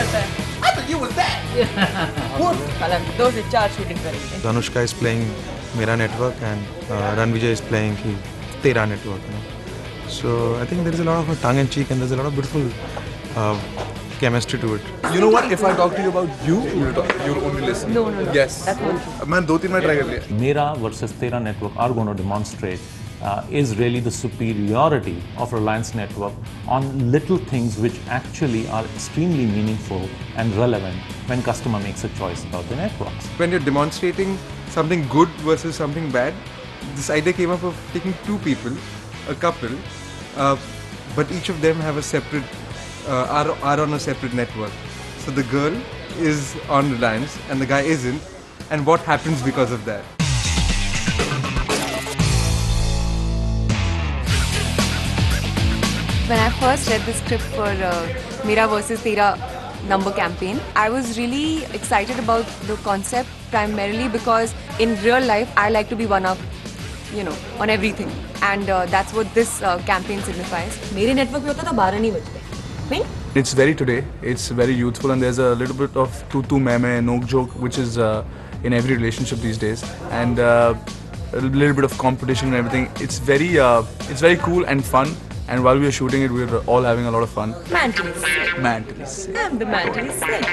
करता है? I thought you was that. What? दो से चार शूटिंग करेंगे. Anushka is playing Mera Network and Ranvijay is playing Tera Network. So I think there is a lot of tongue in cheek and there's a lot of beautiful chemistry to it. You know what? If I talk to you about you'll only listen. No. Yes. That's one thing. मैं 2-3 बार try कर लिया. Mera versus Tera Network are going to demonstrate is really the superiority of Reliance Network on little things which actually are extremely meaningful and relevant when customer makes a choice about the networks. When you're demonstrating something good versus something bad, this idea came up of taking two people, a couple, but each of them have a separate, are on a separate network. So the girl is on Reliance and the guy isn't, and what happens because of that. When I first read the script for Mera versus Tera number campaign, I was really excited about the concept primarily because in real life I like to be one up, on everything, and that's what this campaign signifies. मेरे network पे होता था 12 नहीं बजते. नहीं? It's very today. It's very youthful, and there's a little bit of tu meme, nok joke, which is in every relationship these days, and a little bit of competition and everything. It's very cool and fun. And while we are shooting it, we're all having a lot of fun. Mentally sick. Mentally sick. I'm the mentally sick.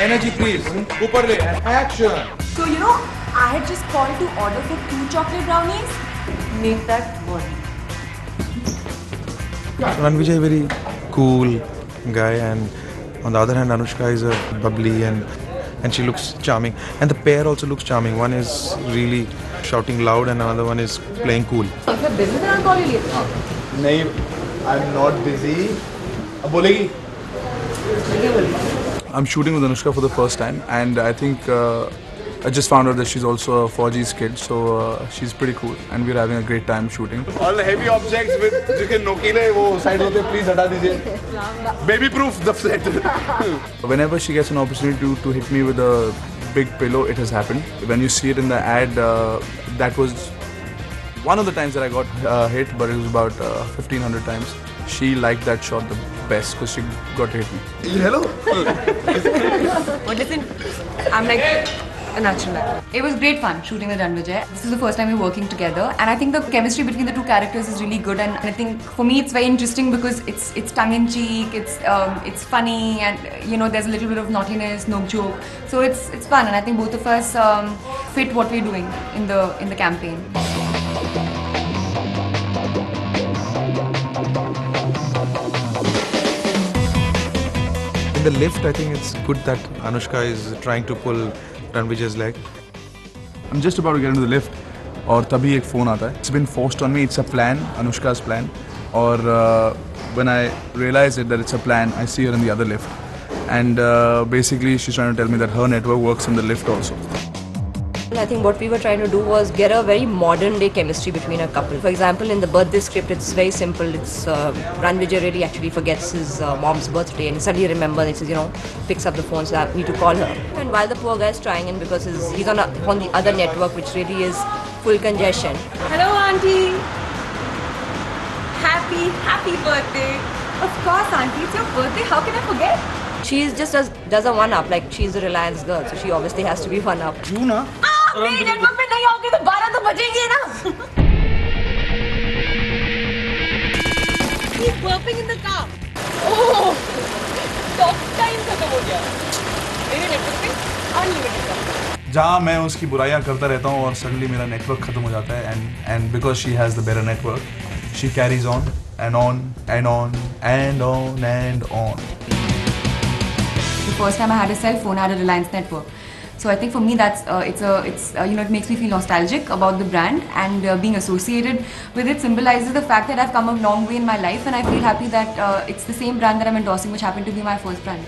Energy, please. Upar le. Action. So I had just called to order for 2 chocolate brownies. Make that one. Ranvijay is a very cool guy, and on the other hand, Anushka is a bubbly and she looks charming. And the pair also looks charming. One is really shouting loud and another one is playing cool. नहीं, I'm not busy. अब बोलेगी? I'm shooting with Anushka for the first time, and I think I just found out that she's also a 4G's kid, so she's pretty cool, and we're having a great time shooting. All the heavy objects with जिसके नोकीले वो side होते please हटा दीजिए. Baby proof the flat. Whenever she gets an opportunity to hit me with a big pillow, it has happened. When you see it in the ad, that was one of the times that I got hit, but it was about 1,500 times. She liked that shot the best because she got to hit me. Hello. But listen, I'm like a natural actor. It was great fun shooting with Ranvijay. This is the first time we're working together, and I think the chemistry between the two characters is really good. And I think for me it's very interesting because it's tongue in cheek, it's funny, and there's a little bit of naughtiness, no joke. So it's fun, and I think both of us fit what we're doing in the campaign. In the lift, I think it's good that Anushka is trying to pull Ranvijay's leg. I'm just about to get into the lift, और तभी एक phone आता है. It's been forced on me. It's a plan, Anushka's plan. और when I realize that it's a plan, I see her in the other lift, and basically she's trying to tell me that her network works in the lift also. I think what we were trying to do was get a very modern day chemistry between a couple. For example, in the birthday script, it's very simple. It's Ranvijay really actually forgets his mom's birthday and suddenly remembers. He says, picks up the phone, so I need to call her. And while the poor guy is trying in because he's on the other network, which really is full congestion. Hello, Auntie. Happy birthday. Of course, Auntie. It's your birthday. How can I forget? She just does a one-up, like she's a Reliance girl, so she obviously has to be one-up. You na? मेरे network पे नहीं आओगे तो 12 तो बजेंगे ना. He's burping in the car. Oh, talk time खत्म हो गया. मेरे नेटवर्क पे unlimited talk. जहाँ मैं उसकी बुराइयाँ करता रहता हूँ और suddenly मेरा नेटवर्क खत्म हो जाता है, and because she has the better network, she carries on and on and on and on and on. The first time I had a cell phone, I had a Reliance network. So I think for me that's it makes me feel nostalgic about the brand, and being associated with it symbolizes the fact that I've come a long way in my life, and I feel happy that it's the same brand that I'm endorsing, which happened to be my first brand.